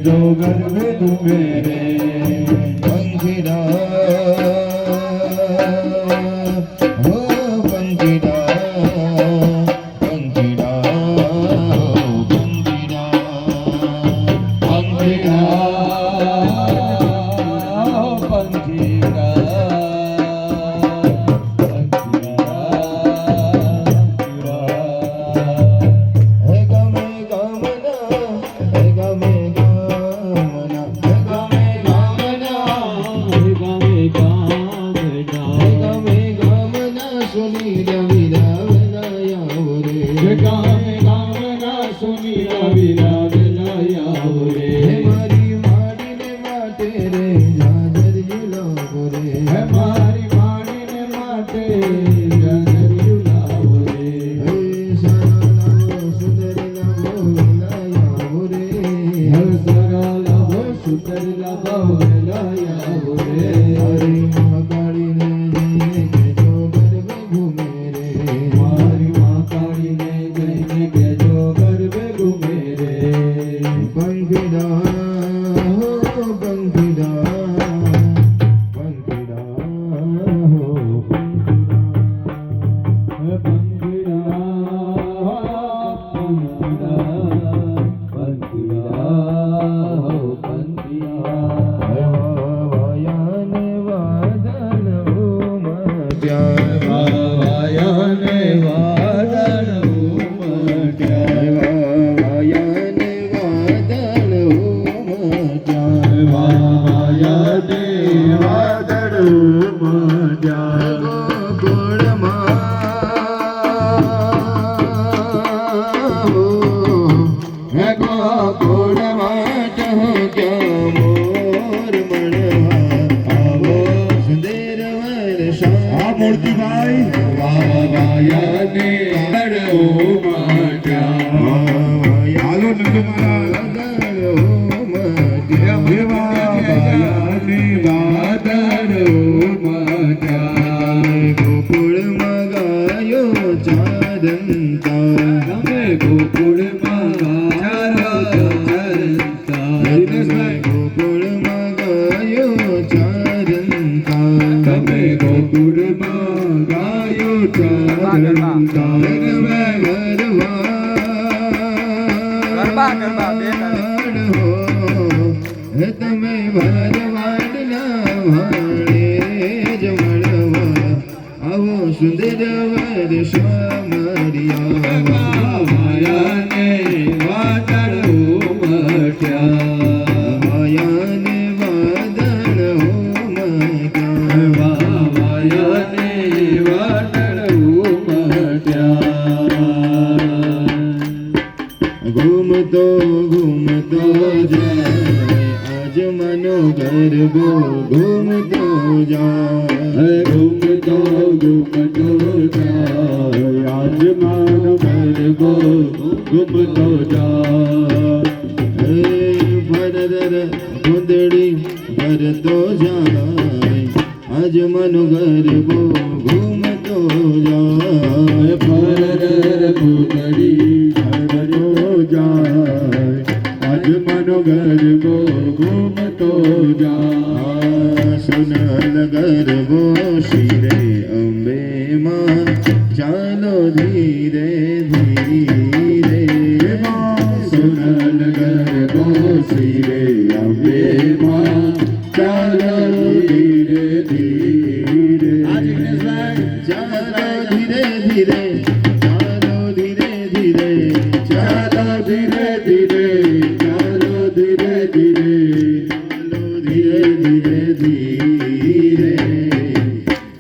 जो गर्भ मेरे पंखीड़ा हो पंखीड़ा पंखीड़ा हो पंखीड़ा पंखीड़ा हो पंखीड़ा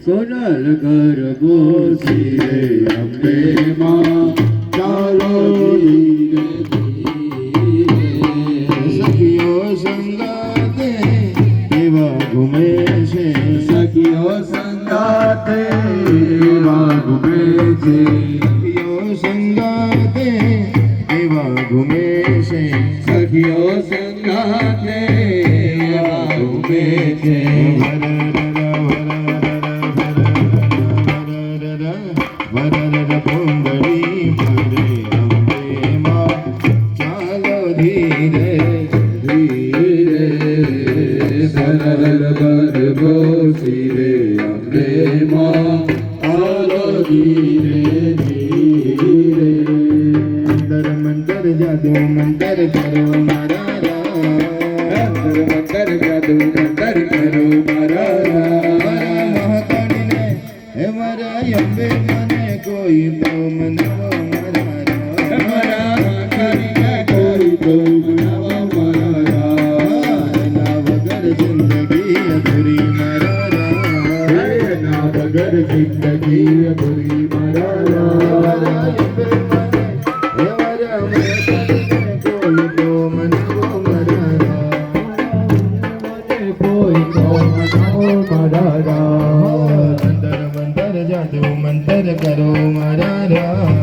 सोनल गर्भो सिरे अम्बे माँ चालो મંતર જાદુ મંતર કરો મારા રામ મંતર જાદુ મંતર કરો મારા રામ મહાકાળીને હે મારા અંબે મને કોઈ તો મનાવો મારા રામ મારા મહાકાળીને કોઈ તો મનાવો મારા રામ એના વગર જિંદગી અધૂરી મારા રામ એના વગર જિંદગી અધૂરી મારા રામ હે મારા મહાકાળીને કોઈ તો મનાવો મારા રામ કોઈ તો મનાવો મારા રામ મંતર જાદુ મંતર કરો મારા રામ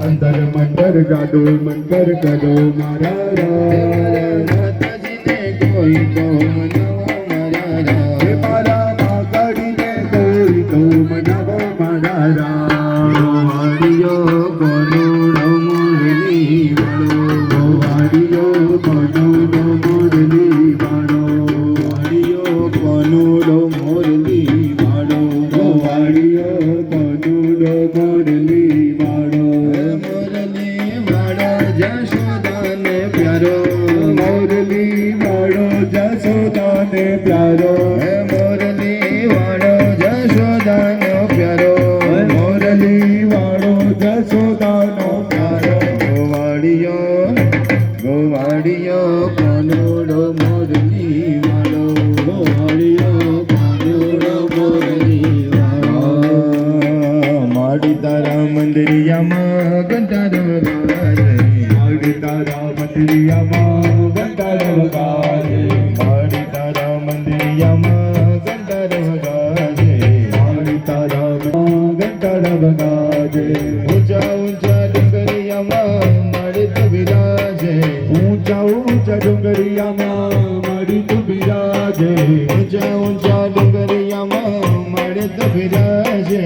અંતર મંતર જાદુ મંતર કરો મારા રામ માતાજીને કોઈ તો મનાવો મારા રામ મારા મહાકાળીને કોઈ તો મનાવો મારા રામ વાડીયો કોનુડો મુરલી વાળો વાડીયો કોનુડો મુરલી વાળો વાડીયો કોનુડો મુરલી વાળો વાડીયો કોનુડો મુરલી વાળો મુરલી વાળો જશોદાને પ્યારો મુરલી વાળો જશોદાને પ્યારો મુરલી વાળો જશોદાનો પ્યારો મુરલી વાળો જશોદાનો પ્યારો ગોવાળિયો કોનુડો મુરલી વાળો ગોવાળિયો કોનુડો મુરલી વાળો માડી તારા મંદિરિયામાં ઘંટારો વગાડે માડી તારા મંદિરિયામાં ઘંટારો વગાડે માડી તારા મંદિરિયામાં ઘંટારો વગાડે માડી તારા ઘંટારો વગાડે ઊંચા ઊંચા ડુંગરિયામાં માડી તું બિરાજે ઊંચા ઊંચા ડુંગરિયામાં માડી તું બિરાજે ઊંચા ઊંચા ડુંગરિયામાં માડી તું બિરાજે